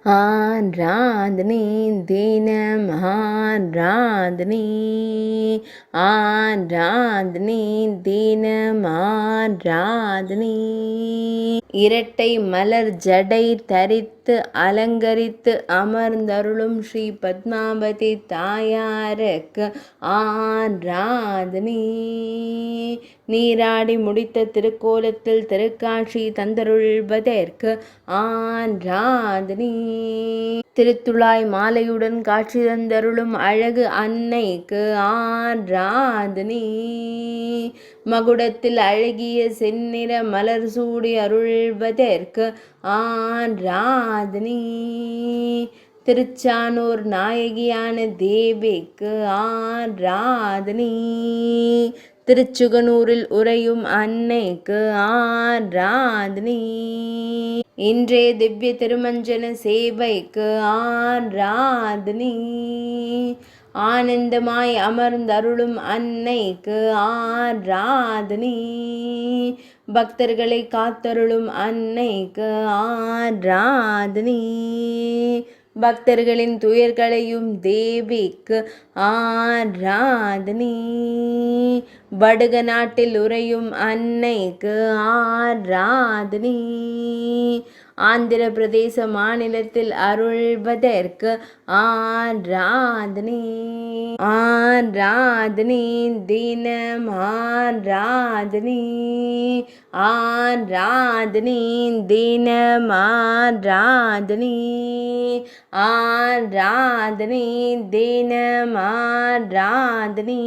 ஆராதனை தினம் ஆராதனை ஆராதனை தினம் ஆராதனை. இரட்டை மலர் ஜடை தரித்து அலங்கரித்து அமர்ந்தருளும் ஸ்ரீ பத்மாவதி தாயாருக்கு ஆராதனை. நீராடி முடித்த திருக்கோலத்தில் திருக்காட்சி தந்தருள்வதற்கு ஆராதனை. திருத்துழாய் மாலையுடன் காட்சி தந்தருளும் அழகு அன்னைக்கு ஆராதனை. மகுடத்தில் அழகிய செந்நிற மலர் சூடி அருள்வதற்கு ஆராதனை. திருச்சானூர் நாயகியான தேவிக்கு ஆராதனை. திருச்சுகனூரில் உறையும் அன்னைக்கு ஆராதனை. இன்றைய திவ்ய திருமஞ்சன சேவைக்கு ஆராதனை. ஆனந்தமாய் அமர்ந்தருளும் அன்னைக்கு ஆராதனை. பக்தர்களை காத்தருளும் அன்னைக்கு ஆராதனை. பக்தர்களின் துயர்களையும் தேவிக்கு ஆராதனை. வடுக நாட்டில் உறையும் அன்னைக்கு ஆராதனை. ஆந்திர பிரதேச மாநிலத்தில் அருள்வதற்கு ஆராதனை. ஆராதனை தினம் ஆராதனை. ஆராதனை தினம் ஆராதனை. ஆராதனை தினம் ஆராதனை.